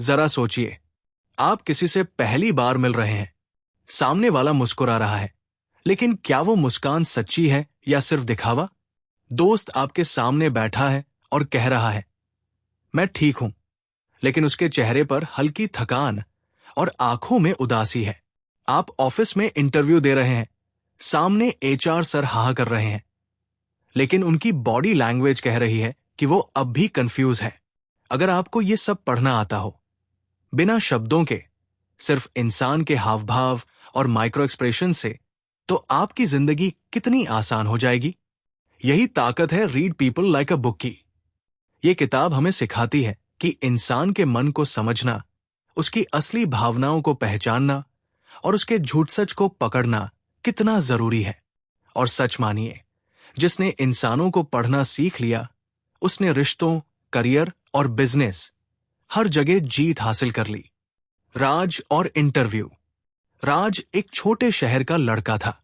जरा सोचिए, आप किसी से पहली बार मिल रहे हैं, सामने वाला मुस्कुरा रहा है, लेकिन क्या वो मुस्कान सच्ची है या सिर्फ दिखावा? दोस्त आपके सामने बैठा है और कह रहा है, मैं ठीक हूं, लेकिन उसके चेहरे पर हल्की थकान और आंखों में उदासी है। आप ऑफिस में इंटरव्यू दे रहे हैं, सामने एचआर सर हाँ कर रहे हैं, लेकिन उनकी बॉडी लैंग्वेज कह रही है कि वो अब भी कंफ्यूज है। अगर आपको ये सब पढ़ना आता हो, बिना शब्दों के, सिर्फ इंसान के हाव भाव और माइक्रो एक्सप्रेशन से, तो आपकी जिंदगी कितनी आसान हो जाएगी। यही ताकत है read people like a book की। ये किताब हमें सिखाती है कि इंसान के मन को समझना, उसकी असली भावनाओं को पहचानना और उसके झूठ सच को पकड़ना कितना जरूरी है। और सच मानिए, जिसने इंसानों को पढ़ना सीख लिया, उसने रिश्तों, करियर और बिजनेस हर जगह जीत हासिल कर ली। राज और इंटरव्यू। राज एक छोटे शहर का लड़का था।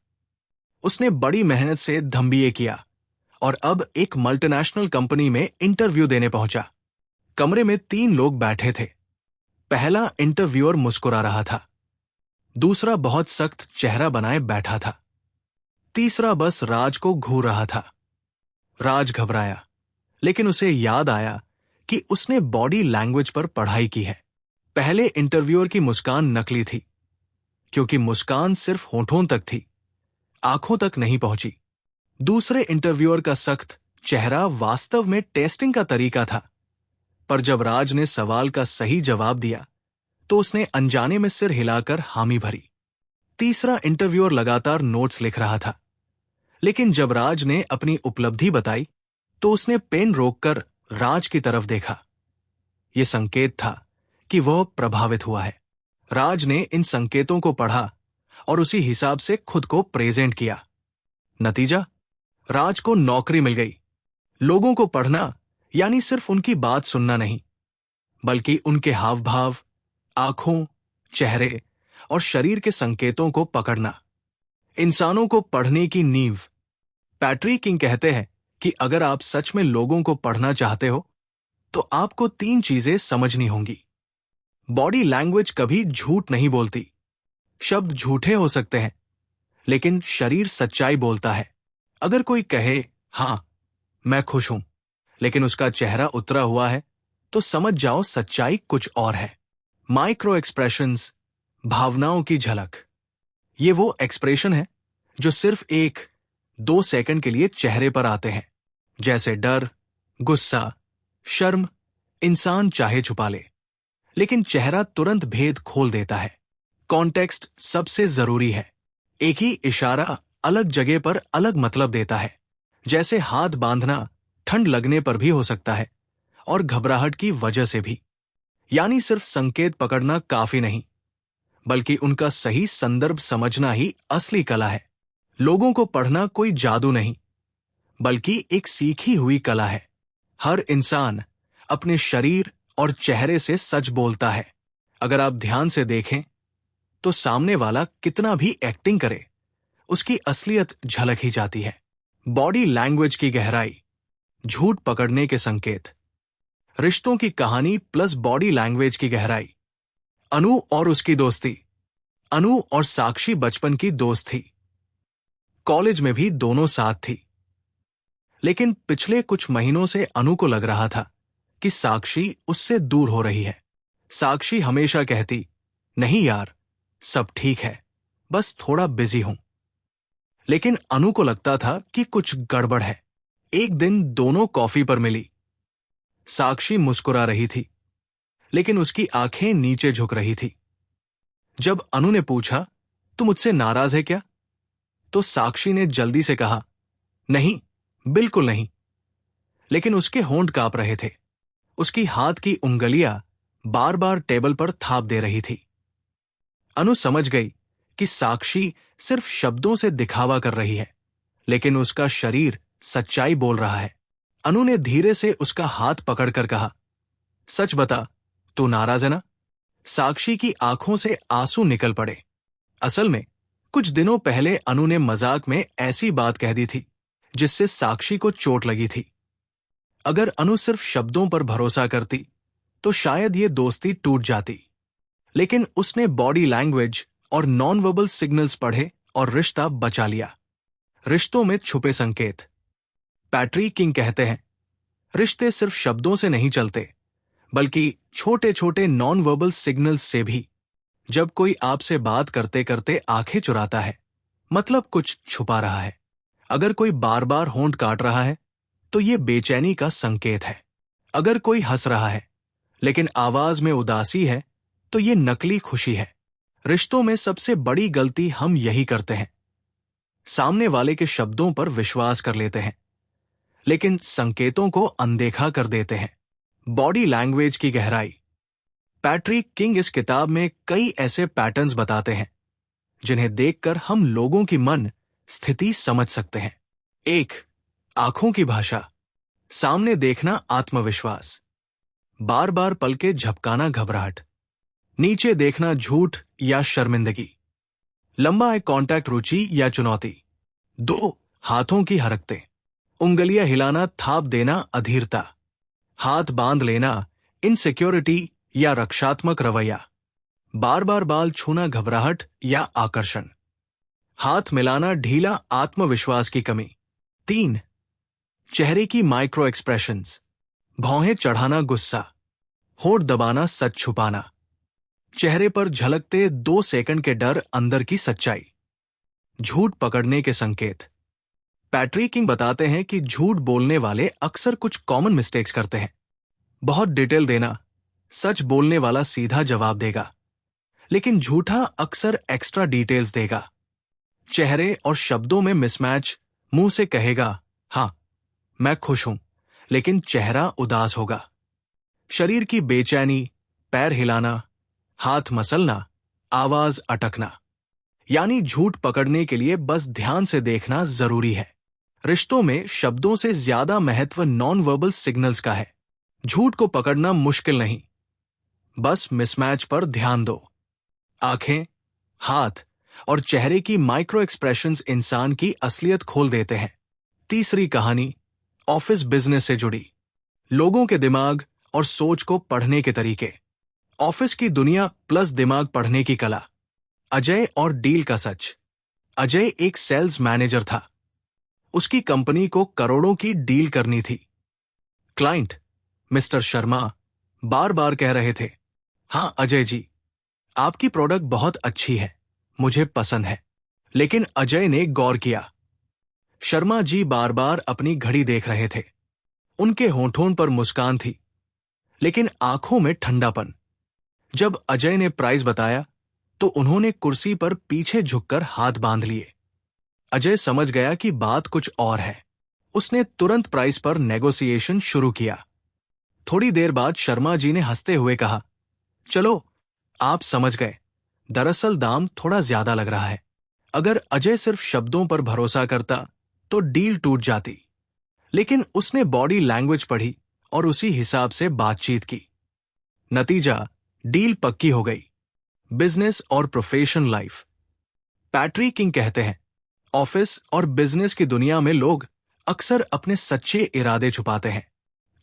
उसने बड़ी मेहनत से MBA किया और अब एक मल्टीनेशनल कंपनी में इंटरव्यू देने पहुंचा। कमरे में 3 लोग बैठे थे। पहला इंटरव्यूअर मुस्कुरा रहा था, दूसरा बहुत सख्त चेहरा बनाए बैठा था, तीसरा बस राज को घूर रहा था। राज घबराया, लेकिन उसे याद आया कि उसने बॉडी लैंग्वेज पर पढ़ाई की है। पहले इंटरव्यूअर की मुस्कान नकली थी, क्योंकि मुस्कान सिर्फ होठों तक थी, आंखों तक नहीं पहुंची। दूसरे इंटरव्यूअर का सख्त चेहरा वास्तव में टेस्टिंग का तरीका था, पर जब राज ने सवाल का सही जवाब दिया, तो उसने अनजाने में सिर हिलाकर हामी भरी। तीसरा इंटरव्यूअर लगातार नोट्स लिख रहा था, लेकिन जब राज ने अपनी उपलब्धि बताई, तो उसने पेन रोककर राज की तरफ देखा। यह संकेत था कि वह प्रभावित हुआ है। राज ने इन संकेतों को पढ़ा और उसी हिसाब से खुद को प्रेजेंट किया। नतीजा, राज को नौकरी मिल गई। लोगों को पढ़ना यानी सिर्फ उनकी बात सुनना नहीं, बल्कि उनके हाव भाव, आंखों, चेहरे और शरीर के संकेतों को पकड़ना। इंसानों को पढ़ने की नींव। पैट्रिक किंग कहते हैं कि अगर आप सच में लोगों को पढ़ना चाहते हो, तो आपको 3 चीजें समझनी होंगी। बॉडी लैंग्वेज कभी झूठ नहीं बोलती। शब्द झूठे हो सकते हैं, लेकिन शरीर सच्चाई बोलता है। अगर कोई कहे, हां मैं खुश हूं, लेकिन उसका चेहरा उतरा हुआ है, तो समझ जाओ सच्चाई कुछ और है। माइक्रो एक्सप्रेशंस, भावनाओं की झलक। ये वो एक्सप्रेशन है जो सिर्फ 1-2 सेकंड के लिए चेहरे पर आते हैं, जैसे डर, गुस्सा, शर्म। इंसान चाहे छुपा ले, लेकिन चेहरा तुरंत भेद खोल देता है। कॉन्टेक्स्ट सबसे जरूरी है। एक ही इशारा अलग जगह पर अलग मतलब देता है, जैसे हाथ बांधना ठंड लगने पर भी हो सकता है और घबराहट की वजह से भी। यानी सिर्फ संकेत पकड़ना काफी नहीं, बल्कि उनका सही संदर्भ समझना ही असली कला है। लोगों को पढ़ना कोई जादू नहीं, बल्कि एक सीखी हुई कला है। हर इंसान अपने शरीर और चेहरे से सच बोलता है। अगर आप ध्यान से देखें, तो सामने वाला कितना भी एक्टिंग करे, उसकी असलियत झलक ही जाती है। बॉडी लैंग्वेज की गहराई। झूठ पकड़ने के संकेत। रिश्तों की कहानी प्लस बॉडी लैंग्वेज की गहराई। अनु और उसकी दोस्ती। अनु और साक्षी बचपन की दोस्त थी। कॉलेज में भी दोनों साथ थी, लेकिन पिछले कुछ महीनों से अनु को लग रहा था कि साक्षी उससे दूर हो रही है। साक्षी हमेशा कहती, नहीं यार, सब ठीक है, बस थोड़ा बिजी हूं। लेकिन अनु को लगता था कि कुछ गड़बड़ है। एक दिन दोनों कॉफी पर मिली। साक्षी मुस्कुरा रही थी, लेकिन उसकी आंखें नीचे झुक रही थी। जब अनु ने पूछा, तू मुझसे नाराज है क्या, तो साक्षी ने जल्दी से कहा, नहीं, बिल्कुल नहीं। लेकिन उसके होंठ कांप रहे थे। उसकी हाथ की उंगलियां बार बार टेबल पर थाप दे रही थी। अनु समझ गई कि साक्षी सिर्फ शब्दों से दिखावा कर रही है, लेकिन उसका शरीर सच्चाई बोल रहा है। अनु ने धीरे से उसका हाथ पकड़कर कहा, सच बता, तू नाराज है ना? साक्षी की आंखों से आंसू निकल पड़े। असल में कुछ दिनों पहले अनु ने मजाक में ऐसी बात कह दी थी, जिससे साक्षी को चोट लगी थी। अगर अनु सिर्फ शब्दों पर भरोसा करती, तो तो शायद ये दोस्ती टूट जाती। लेकिन उसने बॉडी लैंग्वेज और नॉन वर्बल सिग्नल्स पढ़े और रिश्ता बचा लिया। रिश्तों में छुपे संकेत। पैट्रिक किंग कहते हैं, रिश्ते सिर्फ शब्दों से नहीं चलते, बल्कि छोटे छोटे नॉन वर्बल सिग्नल्स से भी। जब कोई आपसे बात करते करते आंखें चुराता है, मतलब कुछ छुपा रहा है। अगर कोई बार बार होंठ काट रहा है, तो ये बेचैनी का संकेत है। अगर कोई हंस रहा है लेकिन आवाज में उदासी है, तो ये नकली खुशी है। रिश्तों में सबसे बड़ी गलती हम यही करते हैं, सामने वाले के शब्दों पर विश्वास कर लेते हैं, लेकिन संकेतों को अनदेखा कर देते हैं। बॉडी लैंग्वेज की गहराई। पैट्रिक किंग इस किताब में कई ऐसे पैटर्न्स बताते हैं जिन्हें देखकर हम लोगों की मन स्थिति समझ सकते हैं। 1. आंखों की भाषा। सामने देखना आत्मविश्वास, बार बार पलके झपकाना घबराहट, नीचे देखना झूठ या शर्मिंदगी, लंबा आई कांटेक्ट रुचि या चुनौती। 2. हाथों की हरकतें। उंगलियां हिलाना, थाप देना अधीरता, हाथ बांध लेना इनसिक्योरिटी या रक्षात्मक रवैया, बार बार बाल छूना घबराहट या आकर्षण, हाथ मिलाना ढीला आत्मविश्वास की कमी। 3. चेहरे की माइक्रो एक्सप्रेशंस। भौहें चढ़ाना गुस्सा, होंठ दबाना सच छुपाना, चेहरे पर झलकते 2 सेकंड के डर अंदर की सच्चाई। झूठ पकड़ने के संकेत। पैट्रिक किंग बताते हैं कि झूठ बोलने वाले अक्सर कुछ कॉमन मिस्टेक्स करते हैं। बहुत डिटेल देना, सच बोलने वाला सीधा जवाब देगा, लेकिन झूठा अक्सर एक्स्ट्रा डिटेल्स देगा। चेहरे और शब्दों में मिसमैच। मुंह से कहेगा हाँ मैं खुश हूं, लेकिन चेहरा उदास होगा। शरीर की बेचैनी, पैर हिलाना, हाथ मसलना, आवाज अटकना। यानी झूठ पकड़ने के लिए बस ध्यान से देखना जरूरी है। रिश्तों में शब्दों से ज्यादा महत्व नॉन वर्बल सिग्नल्स का है। झूठ को पकड़ना मुश्किल नहीं, बस मिसमैच पर ध्यान दो। आंखें, हाथ और चेहरे की माइक्रो एक्सप्रेशंस इंसान की असलियत खोल देते हैं। तीसरी कहानी ऑफिस बिजनेस से जुड़ी। लोगों के दिमाग और सोच को पढ़ने के तरीके। ऑफिस की दुनिया प्लस दिमाग पढ़ने की कला। अजय और डील का सच। अजय एक सेल्स मैनेजर था। उसकी कंपनी को करोड़ों की डील करनी थी। क्लाइंट मिस्टर शर्मा बार बार कह रहे थे, हाँ अजय जी, आपकी प्रोडक्ट बहुत अच्छी है, मुझे पसंद है। लेकिन अजय ने गौर किया। शर्मा जी बार बार अपनी घड़ी देख रहे थे। उनके होंठों पर मुस्कान थी, लेकिन आंखों में ठंडापन। जब अजय ने प्राइस बताया, तो उन्होंने कुर्सी पर पीछे झुककर हाथ बांध लिए। अजय समझ गया कि बात कुछ और है। उसने तुरंत प्राइस पर नेगोशिएशन शुरू किया। थोड़ी देर बाद शर्मा जी ने हंसते हुए कहा, चलो आप समझ गए, दरअसल दाम थोड़ा ज्यादा लग रहा है। अगर अजय सिर्फ शब्दों पर भरोसा करता तो डील टूट जाती, लेकिन उसने बॉडी लैंग्वेज पढ़ी और उसी हिसाब से बातचीत की। नतीजा, डील पक्की हो गई। बिजनेस और प्रोफेशनल लाइफ। पैट्रिक किंग कहते हैं, ऑफिस और बिजनेस की दुनिया में लोग अक्सर अपने सच्चे इरादे छुपाते हैं।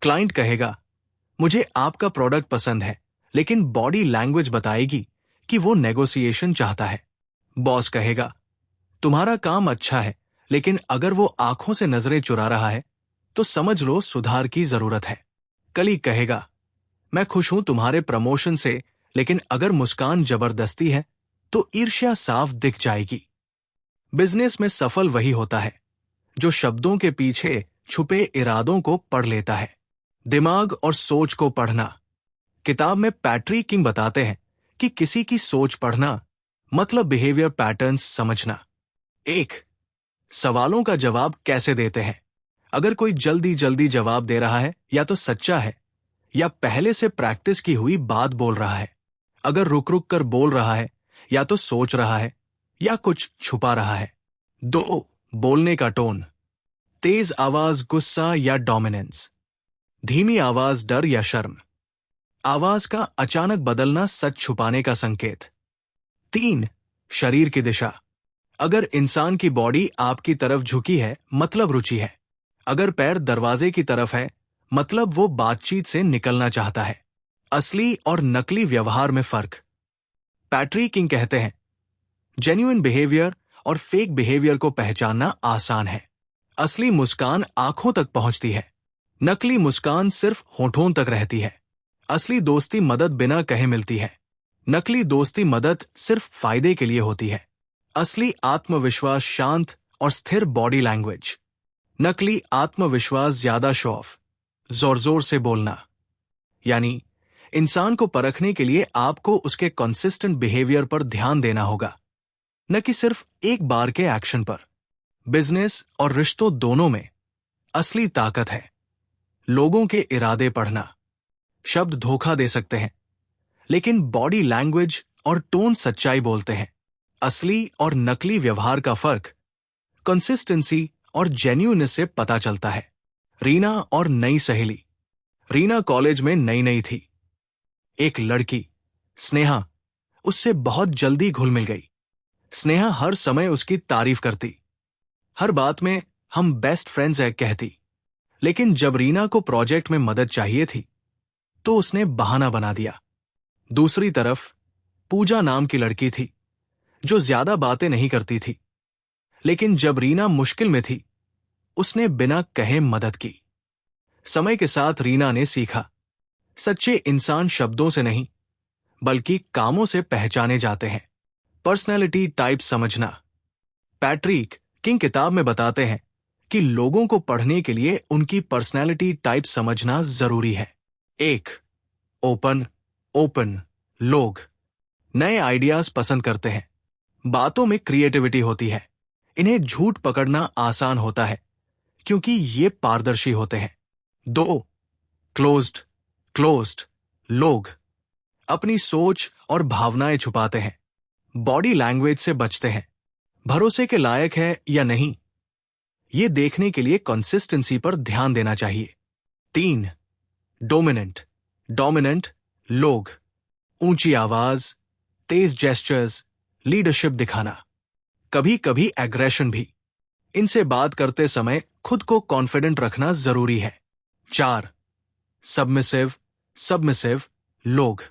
क्लाइंट कहेगा, मुझे आपका प्रोडक्ट पसंद है, लेकिन बॉडी लैंग्वेज बताएगी कि वो नेगोशिएशन चाहता है। बॉस कहेगा, तुम्हारा काम अच्छा है, लेकिन अगर वो आंखों से नजरें चुरा रहा है तो समझ लो सुधार की जरूरत है। कलीग कहेगा, मैं खुश हूं तुम्हारे प्रमोशन से, लेकिन अगर मुस्कान जबरदस्ती है तो ईर्ष्या साफ दिख जाएगी। बिजनेस में सफल वही होता है जो शब्दों के पीछे छुपे इरादों को पढ़ लेता है। दिमाग और सोच को पढ़ना। किताब में पैट्रिक किंग बताते हैं कि किसी की सोच पढ़ना मतलब बिहेवियर पैटर्न्स समझना। 1. सवालों का जवाब कैसे देते हैं। अगर कोई जल्दी जल्दी जवाब दे रहा है, या तो सच्चा है या पहले से प्रैक्टिस की हुई बात बोल रहा है। अगर रुक रुक कर बोल रहा है, या तो सोच रहा है या कुछ छुपा रहा है। 2. बोलने का टोन। तेज आवाज गुस्सा या डोमिनेंस, धीमी आवाज डर या शर्म, आवाज का अचानक बदलना सच छुपाने का संकेत। 3. शरीर की दिशा। अगर इंसान की बॉडी आपकी तरफ झुकी है, मतलब रुचि है। अगर पैर दरवाजे की तरफ है, मतलब वो बातचीत से निकलना चाहता है। असली और नकली व्यवहार में फर्क। पैट्री किंग कहते हैं, जेन्युइन बिहेवियर और फेक बिहेवियर को पहचानना आसान है। असली मुस्कान आंखों तक पहुंचती है, नकली मुस्कान सिर्फ होठों तक रहती है। असली दोस्ती मदद बिना कहे मिलती है, नकली दोस्ती मदद सिर्फ फायदे के लिए होती है। असली आत्मविश्वास शांत और स्थिर बॉडी लैंग्वेज, नकली आत्मविश्वास ज्यादा शो ऑफ, जोर जोर से बोलना। यानी इंसान को परखने के लिए आपको उसके कंसिस्टेंट बिहेवियर पर ध्यान देना होगा, न कि सिर्फ एक बार के एक्शन पर। बिजनेस और रिश्तों दोनों में असली ताकत है लोगों के इरादे पढ़ना। शब्द धोखा दे सकते हैं, लेकिन बॉडी लैंग्वेज और टोन सच्चाई बोलते हैं। असली और नकली व्यवहार का फर्क कंसिस्टेंसी और जेन्युइननेस से पता चलता है। रीना और नई सहेली। रीना कॉलेज में नई नई थी। एक लड़की स्नेहा उससे बहुत जल्दी घुल मिल गई। स्नेहा हर समय उसकी तारीफ करती, हर बात में हम बेस्ट फ्रेंड्स हैं कहती। लेकिन जब रीना को प्रोजेक्ट में मदद चाहिए थी तो उसने बहाना बना दिया। दूसरी तरफ पूजा नाम की लड़की थी जो ज्यादा बातें नहीं करती थी, लेकिन जब रीना मुश्किल में थी उसने बिना कहे मदद की। समय के साथ रीना ने सीखा, सच्चे इंसान शब्दों से नहीं बल्कि कामों से पहचाने जाते हैं। पर्सनैलिटी टाइप समझना। पैट्रिक किंग किताब में बताते हैं कि लोगों को पढ़ने के लिए उनकी पर्सनैलिटी टाइप समझना जरूरी है। 1. ओपन लोग नए आइडियाज पसंद करते हैं, बातों में क्रिएटिविटी होती है, इन्हें झूठ पकड़ना आसान होता है क्योंकि ये पारदर्शी होते हैं। 2. क्लोज्ड लोग अपनी सोच और भावनाएं छुपाते हैं, बॉडी लैंग्वेज से बचते हैं, भरोसे के लायक है या नहीं ये देखने के लिए कंसिस्टेंसी पर ध्यान देना चाहिए। 3. डोमिनेंट लोग ऊंची आवाज, तेज जेस्चर्स, लीडरशिप दिखाना, कभी कभी एग्रेशन भी। इनसे बात करते समय खुद को कॉन्फिडेंट रखना जरूरी है। 4. सबमिसिव लोग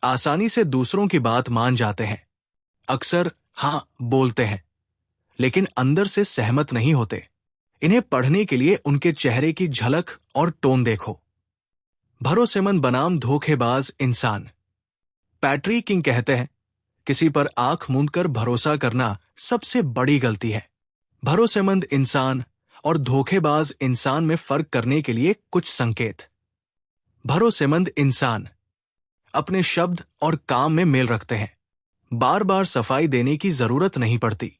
आसानी से दूसरों की बात मान जाते हैं, अक्सर हां बोलते हैं लेकिन अंदर से सहमत नहीं होते। इन्हें पढ़ने के लिए उनके चेहरे की झलक और टोन देखो। भरोसेमंद बनाम धोखेबाज इंसान। पैट्रिक किंग कहते हैं, किसी पर आंख मूंदकर भरोसा करना सबसे बड़ी गलती है। भरोसेमंद इंसान और धोखेबाज इंसान में फर्क करने के लिए कुछ संकेत। भरोसेमंद इंसान अपने शब्द और काम में मेल रखते हैं, बार बार सफाई देने की जरूरत नहीं पड़ती,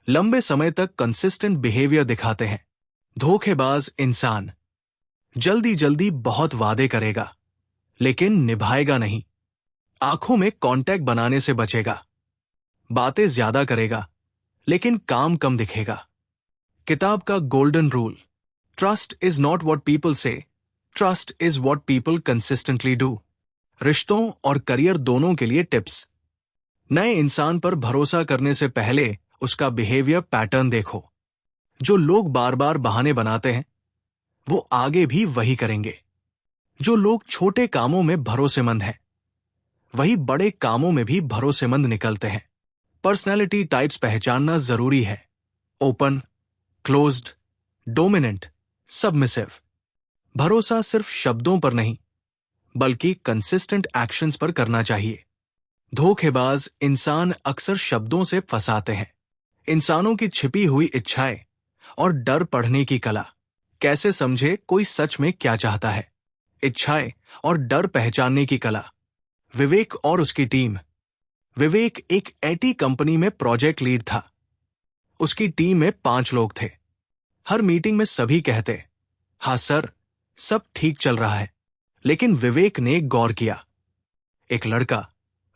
लंबे समय तक कंसिस्टेंट बिहेवियर दिखाते हैं। धोखेबाज इंसान जल्दी जल्दी बहुत वादे करेगा लेकिन निभाएगा नहीं, आंखों में कांटेक्ट बनाने से बचेगा, बातें ज्यादा करेगा लेकिन काम कम दिखेगा। किताब का golden rule, trust is not what people say, trust is what people consistently do. रिश्तों और करियर दोनों के लिए टिप्स। नए इंसान पर भरोसा करने से पहले उसका बिहेवियर पैटर्न देखो। जो लोग बार बार बहाने बनाते हैं वो आगे भी वही करेंगे। जो लोग छोटे कामों में भरोसेमंद हैं वही बड़े कामों में भी भरोसेमंद निकलते हैं। पर्सनैलिटी टाइप्स पहचानना जरूरी है। Open, closed, dominant, submissive. भरोसा सिर्फ शब्दों पर नहीं बल्कि कंसिस्टेंट एक्शंस पर करना चाहिए। धोखेबाज इंसान अक्सर शब्दों से फंसाते हैं। इंसानों की छिपी हुई इच्छाएं और डर पढ़ने की कला। कैसे समझे कोई सच में क्या चाहता है? इच्छाएं और डर पहचानने की कला। विवेक और उसकी टीम। विवेक एक आईटी कंपनी में प्रोजेक्ट लीड था। उसकी टीम में 5 लोग थे। हर मीटिंग में सभी कहते, हाँ सर, सब ठीक चल रहा है। लेकिन विवेक ने गौर किया। एक लड़का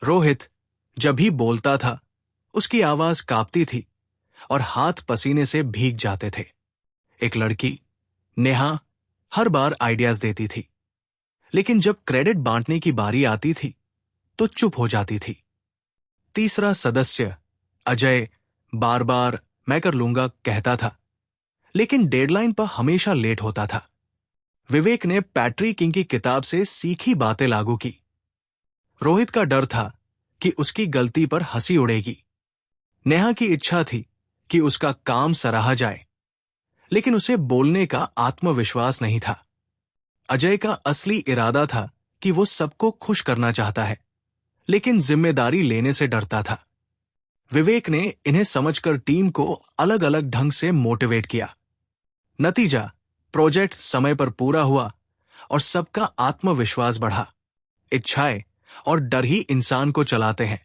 रोहित जब भी बोलता था उसकी आवाज कांपती थी और हाथ पसीने से भीग जाते थे। एक लड़की नेहा हर बार आइडियाज देती थी, लेकिन जब क्रेडिट बांटने की बारी आती थी तो चुप हो जाती थी। तीसरा सदस्य अजय बार बार मैं कर लूंगा कहता था, लेकिन डेडलाइन पर हमेशा लेट होता था। विवेक ने पैट्री किंग की किताब से सीखी बातें लागू की। रोहित का डर था कि उसकी गलती पर हंसी उड़ेगी। नेहा की इच्छा थी कि उसका काम सराहा जाए, लेकिन उसे बोलने का आत्मविश्वास नहीं था। अजय का असली इरादा था कि वो सबको खुश करना चाहता है, लेकिन जिम्मेदारी लेने से डरता था। विवेक ने इन्हें समझकर टीम को अलग अलग ढंग से मोटिवेट किया। नतीजा, प्रोजेक्ट समय पर पूरा हुआ और सबका आत्मविश्वास बढ़ा। इच्छाएं और डर ही इंसान को चलाते हैं।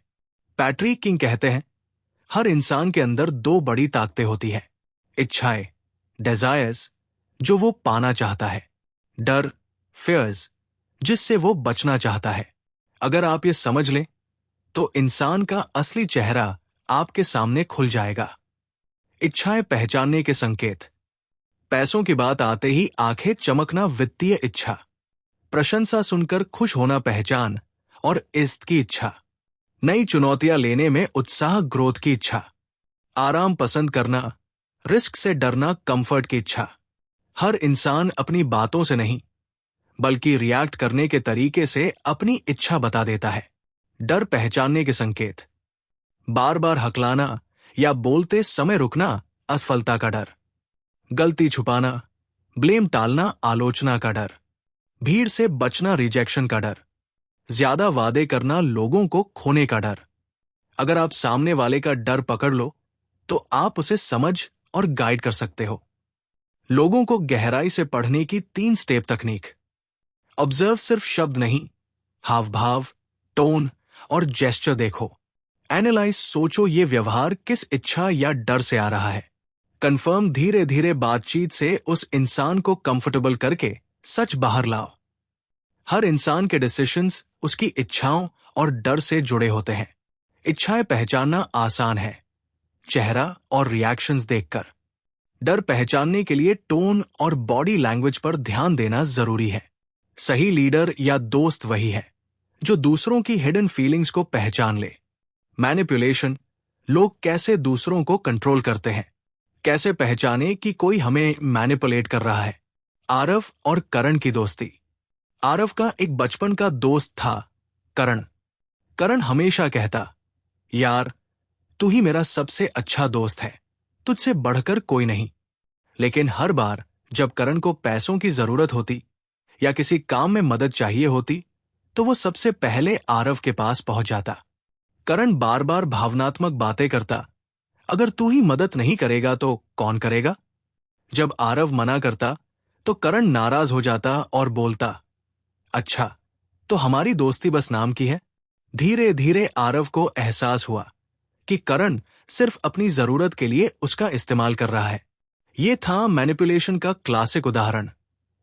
पैट्री किंग कहते हैं, हर इंसान के अंदर दो बड़ी ताकतें होती हैं। इच्छाएं, डिजायर्स, जो वो पाना चाहता है। डर, फियर्स, जिससे वो बचना चाहता है। अगर आप ये समझ लें तो इंसान का असली चेहरा आपके सामने खुल जाएगा। इच्छाएं पहचानने के संकेत। पैसों की बात आते ही आंखें चमकना वित्तीय इच्छा। प्रशंसा सुनकर खुश होना पहचान और इज्जत की इच्छा। नई चुनौतियां लेने में उत्साह ग्रोथ की इच्छा। आराम पसंद करना, रिस्क से डरना कंफर्ट की इच्छा। हर इंसान अपनी बातों से नहीं बल्कि रिएक्ट करने के तरीके से अपनी इच्छा बता देता है। डर पहचानने के संकेत। बार बार हकलाना या बोलते समय रुकना, असफलता का डर। गलती छुपाना, ब्लेम टालना, आलोचना का डर। भीड़ से बचना, रिजेक्शन का डर। ज्यादा वादे करना, लोगों को खोने का डर। अगर आप सामने वाले का डर पकड़ लो तो आप उसे समझ और गाइड कर सकते हो। लोगों को गहराई से पढ़ने की 3 स्टेप तकनीक। ऑब्जर्व सिर्फ शब्द नहीं, हाव भाव, टोन और जेस्चर देखो। एनालाइज, सोचो ये व्यवहार किस इच्छा या डर से आ रहा है। कंफर्म, धीरे धीरे बातचीत से उस इंसान को कंफर्टेबल करके सच बाहर लाओ। हर इंसान के डिसीजंस उसकी इच्छाओं और डर से जुड़े होते हैं। इच्छाएं पहचानना आसान है, चेहरा और रिएक्शंस देखकर। डर पहचानने के लिए टोन और बॉडी लैंग्वेज पर ध्यान देना जरूरी है। सही लीडर या दोस्त वही है जो दूसरों की हिडन फीलिंग्स को पहचान ले। मैनिपुलेशन, लोग कैसे दूसरों को कंट्रोल करते हैं। कैसे पहचाने कि कोई हमें मैनिपुलेट कर रहा है। आरव और करण की दोस्ती। आरव का एक बचपन का दोस्त था, करण। करण हमेशा कहता, यार तू ही मेरा सबसे अच्छा दोस्त है, तुझसे बढ़कर कोई नहीं। लेकिन हर बार जब करण को पैसों की जरूरत होती या किसी काम में मदद चाहिए होती तो वो सबसे पहले आरव के पास पहुंच जाता। करण बार बार भावनात्मक बातें करता, अगर तू ही मदद नहीं करेगा तो कौन करेगा। जब आरव मना करता तो करण नाराज हो जाता और बोलता, अच्छा तो हमारी दोस्ती बस नाम की है। धीरे धीरे आरव को एहसास हुआ कि करण सिर्फ अपनी जरूरत के लिए उसका इस्तेमाल कर रहा है। यह था मैनिपुलेशन का क्लासिक उदाहरण।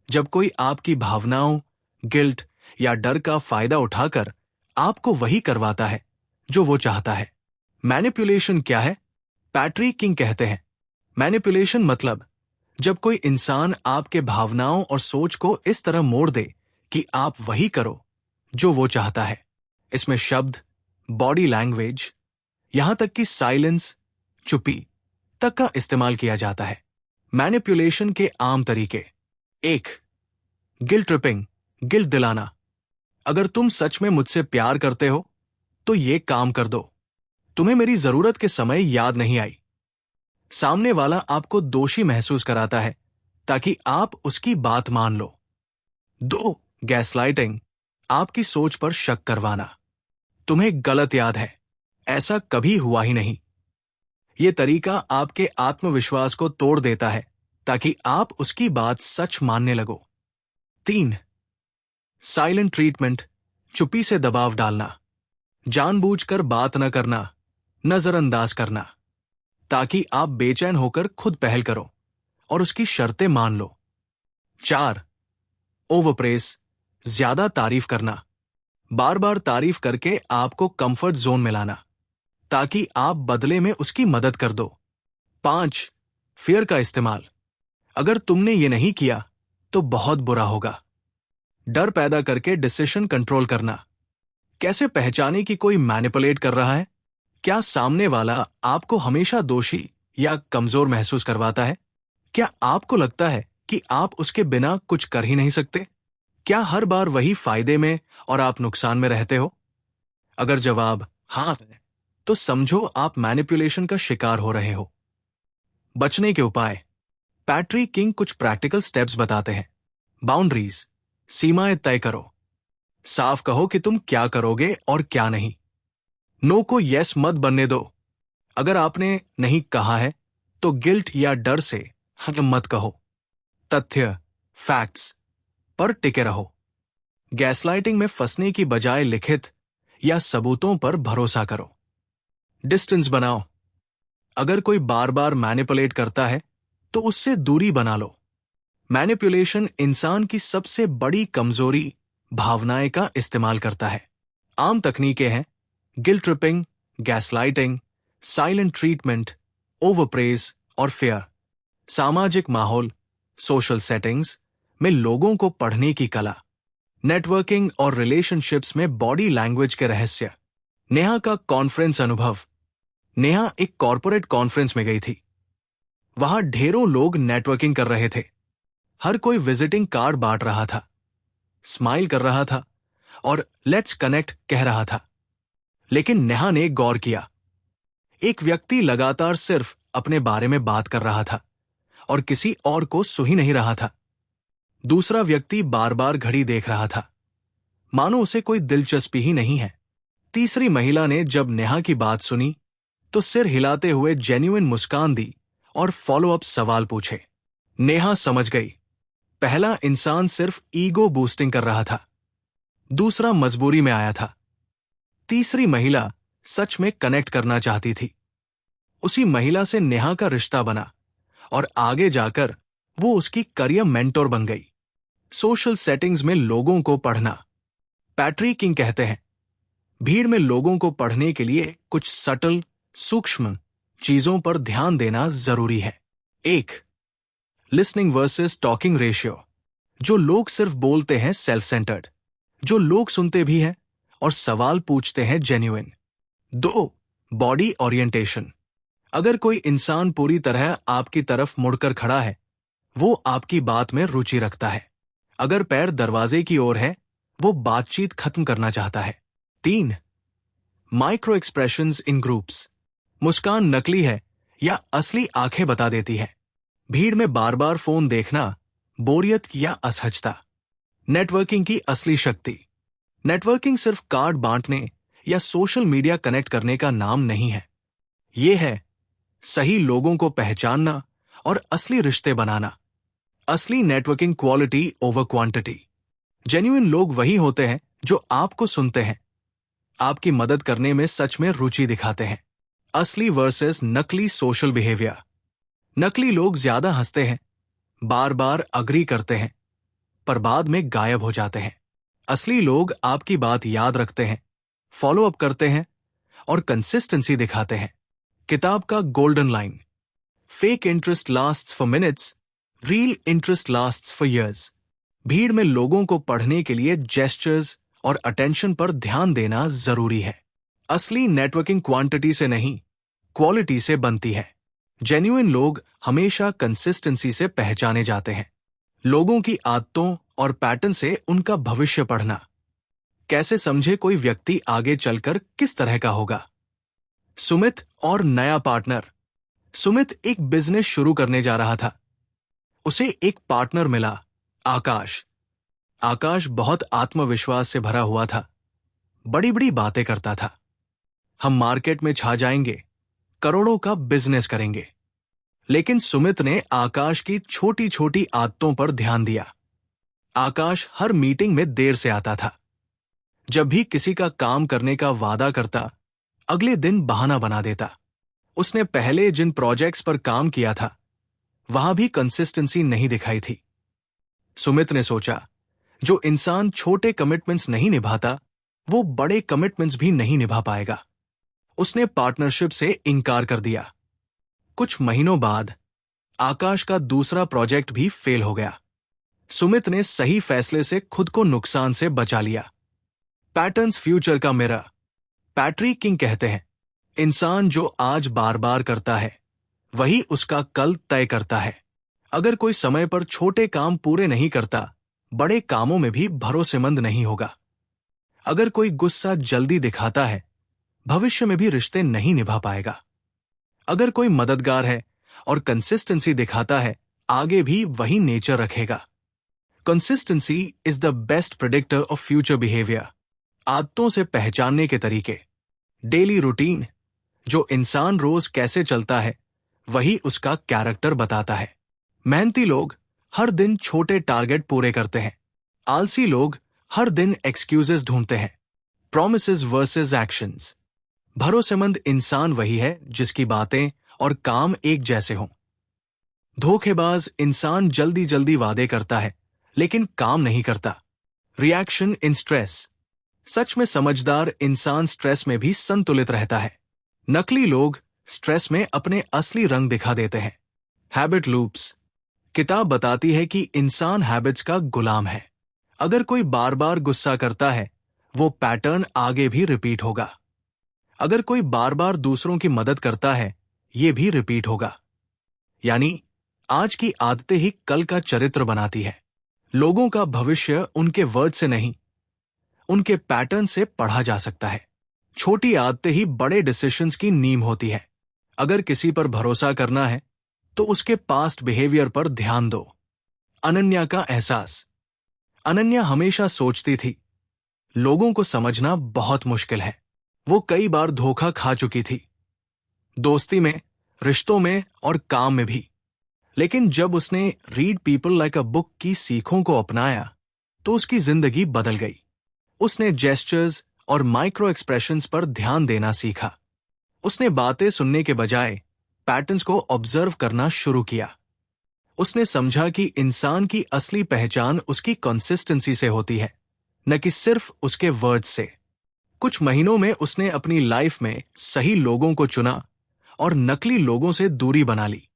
जब कोई आपकी भावनाओं, गिल्ट या डर का फायदा उठाकर आपको वही करवाता है जो वो चाहता है। मैनिपुलेशन क्या है? पैट्री किंग कहते हैं, मैनिपुलेशन मतलब जब कोई इंसान आपके भावनाओं और सोच को इस तरह मोड़ दे कि आप वही करो जो वो चाहता है। इसमें शब्द, बॉडी लैंग्वेज, यहां तक कि साइलेंस, चुप्पी तक का इस्तेमाल किया जाता है। मैनिपुलेशन के आम तरीके। 1. गिल्ट ट्रिपिंग, गिल्ट दिलाना। अगर तुम सच में मुझसे प्यार करते हो तो ये काम कर दो। तुम्हें मेरी जरूरत के समय याद नहीं आई। सामने वाला आपको दोषी महसूस कराता है ताकि आप उसकी बात मान लो। 2. गैसलाइटिंग, आपकी सोच पर शक करवाना। तुम्हें गलत याद है, ऐसा कभी हुआ ही नहीं। यह तरीका आपके आत्मविश्वास को तोड़ देता है ताकि आप उसकी बात सच मानने लगो। 3. साइलेंट ट्रीटमेंट, चुप्पी से दबाव डालना। जानबूझकर बात न करना, नजरअंदाज करना, ताकि आप बेचैन होकर खुद पहल करो और उसकी शर्तें मान लो। 4. ओवरप्रेस, ज्यादा तारीफ करना। बार बार तारीफ करके आपको कंफर्ट जोन में लाना ताकि आप बदले में उसकी मदद कर दो। 5. फियर का इस्तेमाल, अगर तुमने ये नहीं किया तो बहुत बुरा होगा। डर पैदा करके डिसीजन कंट्रोल करना। कैसे पहचाने कि कोई मैनिपुलेट कर रहा है? क्या सामने वाला आपको हमेशा दोषी या कमजोर महसूस करवाता है? क्या आपको लगता है कि आप उसके बिना कुछ कर ही नहीं सकते? क्या हर बार वही फायदे में और आप नुकसान में रहते हो? अगर जवाब हाँ है, तो समझो आप मैनिपुलेशन का शिकार हो रहे हो। बचने के उपाय। पैट्री किंग कुछ प्रैक्टिकल स्टेप्स बताते हैं। बाउंड्रीज, सीमाएं तय करो। साफ कहो कि तुम क्या करोगे और क्या नहीं। नो को यस मत बनने दो। अगर आपने नहीं कहा है तो गिल्ट या डर से हाँ मत कहो। तथ्य, फैक्ट्स पर टिके रहो। गैसलाइटिंग में फंसने की बजाय लिखित या सबूतों पर भरोसा करो। डिस्टेंस बनाओ। अगर कोई बार बार मैनिपुलेट करता है तो उससे दूरी बना लो। मैनिपुलेशन इंसान की सबसे बड़ी कमजोरी भावनाएं का इस्तेमाल करता है। आम तकनीकें हैं guilt tripping, gaslighting, silent treatment, overpraise और फेयर। सामाजिक माहौल, सोशल सेटिंग्स में लोगों को पढ़ने की कला। नेटवर्किंग और रिलेशनशिप्स में बॉडी लैंग्वेज के रहस्य। नेहा का कॉन्फ्रेंस अनुभव। नेहा एक कॉरपोरेट कॉन्फ्रेंस में गई थी। वहां ढेरों लोग नेटवर्किंग कर रहे थे। हर कोई विजिटिंग कार्ड बांट रहा था, स्माइल कर रहा था और लेट्स कनेक्ट कह रहा था। लेकिन नेहा ने गौर किया। एक व्यक्ति लगातार सिर्फ अपने बारे में बात कर रहा था और किसी और को सुन ही नहीं रहा था। दूसरा व्यक्ति बार बार घड़ी देख रहा था, मानो उसे कोई दिलचस्पी ही नहीं है। तीसरी महिला ने जब नेहा की बात सुनी तो सिर हिलाते हुए जेन्युइन मुस्कान दी और फॉलो अप सवाल पूछे। नेहा समझ गई, पहला इंसान सिर्फ ईगो बूस्टिंग कर रहा था, दूसरा मजबूरी में आया था, तीसरी महिला सच में कनेक्ट करना चाहती थी। उसी महिला से नेहा का रिश्ता बना और आगे जाकर वो उसकी करियर मेंटोर बन गई। सोशल सेटिंग्स में लोगों को पढ़ना। पैट्री किंग कहते हैं, भीड़ में लोगों को पढ़ने के लिए कुछ सटल, सूक्ष्म चीजों पर ध्यान देना जरूरी है। 1. Listening versus talking ratio. जो लोग सिर्फ बोलते हैं सेल्फ सेंटर्ड, जो लोग सुनते भी हैं और सवाल पूछते हैं जेन्युइन। 2. Body orientation. अगर कोई इंसान पूरी तरह आपकी तरफ मुड़कर खड़ा है, वो आपकी बात में रुचि रखता है। अगर पैर दरवाजे की ओर है, वो बातचीत खत्म करना चाहता है। 3. माइक्रो एक्सप्रेशंस इन ग्रुप्स। मुस्कान नकली है या असली आंखें बता देती है। भीड़ में बार बार फोन देखना, बोरियत या असहजता। नेटवर्किंग की असली शक्ति। नेटवर्किंग सिर्फ कार्ड बांटने या सोशल मीडिया कनेक्ट करने का नाम नहीं है। ये है सही लोगों को पहचानना और असली रिश्ते बनाना। असली networking quality over quantity. Genuine लोग वही होते हैं जो आपको सुनते हैं, आपकी मदद करने में सच में रुचि दिखाते हैं। असली वर्सेस नकली सोशल बिहेवियर। नकली लोग ज्यादा हंसते हैं, बार बार अग्री करते हैं, पर बाद में गायब हो जाते हैं। असली लोग आपकी बात याद रखते हैं, फॉलो अप करते हैं और कंसिस्टेंसी दिखाते हैं। किताब का golden line. Fake interest lasts for minutes, real interest lasts for years. भीड़ में लोगों को पढ़ने के लिए जेस्चर्स और अटेंशन पर ध्यान देना जरूरी है। असली नेटवर्किंग क्वांटिटी से नहीं, क्वालिटी से बनती है। जेन्युइन लोग हमेशा कंसिस्टेंसी से पहचाने जाते हैं। लोगों की आदतों और पैटर्न से उनका भविष्य पढ़ना। कैसे समझे कोई व्यक्ति आगे चलकर किस तरह का होगा। सुमित और नया पार्टनर। सुमित एक बिजनेस शुरू करने जा रहा था। उसे एक पार्टनर मिला, आकाश। आकाश बहुत आत्मविश्वास से भरा हुआ था, बड़ी बड़ी बातें करता था। हम मार्केट में छा जाएंगे, करोड़ों का बिजनेस करेंगे। लेकिन सुमित ने आकाश की छोटी छोटी आदतों पर ध्यान दिया। आकाश हर मीटिंग में देर से आता था। जब भी किसी का काम करने का वादा करता, अगले दिन बहाना बना देता। उसने पहले जिन प्रोजेक्ट्स पर काम किया था, वहां भी कंसिस्टेंसी नहीं दिखाई थी। सुमित ने सोचा, जो इंसान छोटे कमिटमेंट्स नहीं निभाता, वो बड़े कमिटमेंट्स भी नहीं निभा पाएगा। उसने पार्टनरशिप से इनकार कर दिया। कुछ महीनों बाद आकाश का दूसरा प्रोजेक्ट भी फेल हो गया। सुमित ने सही फैसले से खुद को नुकसान से बचा लिया। पैटर्न्स फ्यूचर का मिरर। पैट्री किंग कहते हैं, इंसान जो आज बार बार करता है, वही उसका कल तय करता है। अगर कोई समय पर छोटे काम पूरे नहीं करता, बड़े कामों में भी भरोसेमंद नहीं होगा। अगर कोई गुस्सा जल्दी दिखाता है, भविष्य में भी रिश्ते नहीं निभा पाएगा। अगर कोई मददगार है और कंसिस्टेंसी दिखाता है, आगे भी वही नेचर रखेगा। Consistency is the best predictor of future behaviour. आदतों से पहचानने के तरीके। Daily routine. जो इंसान रोज कैसे चलता है, वही उसका कैरेक्टर बताता है। मेहनती लोग हर दिन छोटे टारगेट पूरे करते हैं। आलसी लोग हर दिन एक्सक्यूजेस ढूंढते हैं। Promises versus actions. भरोसेमंद इंसान वही है जिसकी बातें और काम एक जैसे हों। धोखेबाज इंसान जल्दी जल्दी वादे करता है लेकिन काम नहीं करता। Reaction in stress. सच में समझदार इंसान स्ट्रेस में भी संतुलित रहता है। नकली लोग स्ट्रेस में अपने असली रंग दिखा देते हैं। Habit loops. किताब बताती है कि इंसान हैबिट्स का गुलाम है। अगर कोई बार बार गुस्सा करता है, वो पैटर्न आगे भी रिपीट होगा। अगर कोई बार बार दूसरों की मदद करता है, ये भी रिपीट होगा। यानी आज की आदतें ही कल का चरित्र बनाती है। लोगों का भविष्य उनके वर्ड से नहीं, उनके पैटर्न से पढ़ा जा सकता है। छोटी आदतें ही बड़े डिसीजंस की नींव होती है। अगर किसी पर भरोसा करना है, तो उसके पास्ट बिहेवियर पर ध्यान दो। अनन्या का एहसास। अनन्या हमेशा सोचती थी, लोगों को समझना बहुत मुश्किल है। वो कई बार धोखा खा चुकी थी, दोस्ती में, रिश्तों में और काम में भी। लेकिन जब उसने read people like a book की सीखों को अपनाया, तो उसकी जिंदगी बदल गई। उसने जेस्चर्स और माइक्रो एक्सप्रेशंस पर ध्यान देना सीखा। उसने बातें सुनने के बजाय पैटर्न्स को ऑब्जर्व करना शुरू किया। उसने समझा कि इंसान की असली पहचान उसकी कंसिस्टेंसी से होती है, न कि सिर्फ उसके वर्ड्स से। कुछ महीनों में उसने अपनी लाइफ में सही लोगों को चुना और नकली लोगों से दूरी बना ली।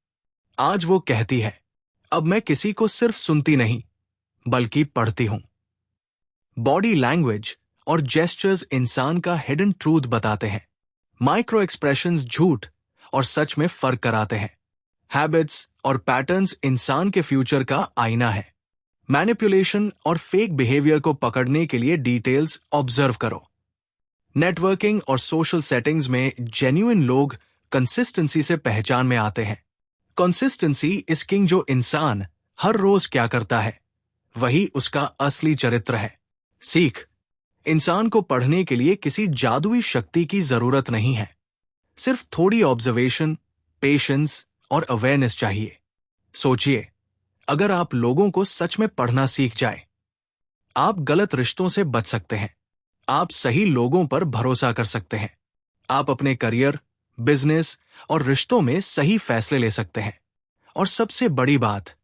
आज वो कहती है, अब मैं किसी को सिर्फ सुनती नहीं, बल्कि पढ़ती हूं। बॉडी लैंग्वेज और जेस्चर्स इंसान का हिडन ट्रूथ बताते हैं। माइक्रो एक्सप्रेशंस झूठ और सच में फर्क कराते हैं। हैबिट्स और पैटर्न्स इंसान के फ्यूचर का आईना है। मैनिपुलेशन और फेक बिहेवियर को पकड़ने के लिए डिटेल्स ऑब्जर्व करो। नेटवर्किंग और सोशल सेटिंग्स में जेन्युइन लोग कंसिस्टेंसी से पहचान में आते हैं। Consistency is king. जो इंसान हर रोज क्या करता है, वही उसका असली चरित्र है। सीख। इंसान को पढ़ने के लिए किसी जादुई शक्ति की जरूरत नहीं है। सिर्फ थोड़ी ऑब्जर्वेशन, पेशेंस और अवेयरनेस चाहिए। सोचिए, अगर आप लोगों को सच में पढ़ना सीख जाए, आप गलत रिश्तों से बच सकते हैं। आप सही लोगों पर भरोसा कर सकते हैं। आप अपने करियर, बिजनेस और रिश्तों में सही फैसले ले सकते हैं। और सबसे बड़ी बात,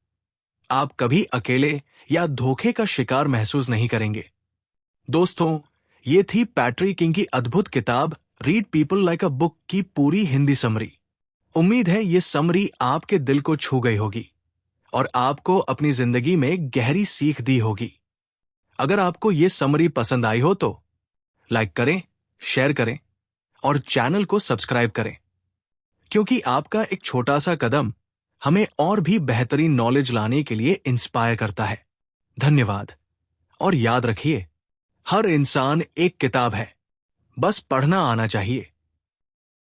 आप कभी अकेले या धोखे का शिकार महसूस नहीं करेंगे। दोस्तों, ये थी पैट्री किंग की अद्भुत किताब read people like a book की पूरी हिंदी समरी। उम्मीद है ये समरी आपके दिल को छू गई होगी और आपको अपनी जिंदगी में गहरी सीख दी होगी। अगर आपको ये समरी पसंद आई हो तो लाइक करें, शेयर करें और चैनल को सब्सक्राइब करें, क्योंकि आपका एक छोटा सा कदम हमें और भी बेहतरीन नॉलेज लाने के लिए इंस्पायर करता है। धन्यवाद। और याद रखिए, हर इंसान एक किताब है, बस पढ़ना आना चाहिए।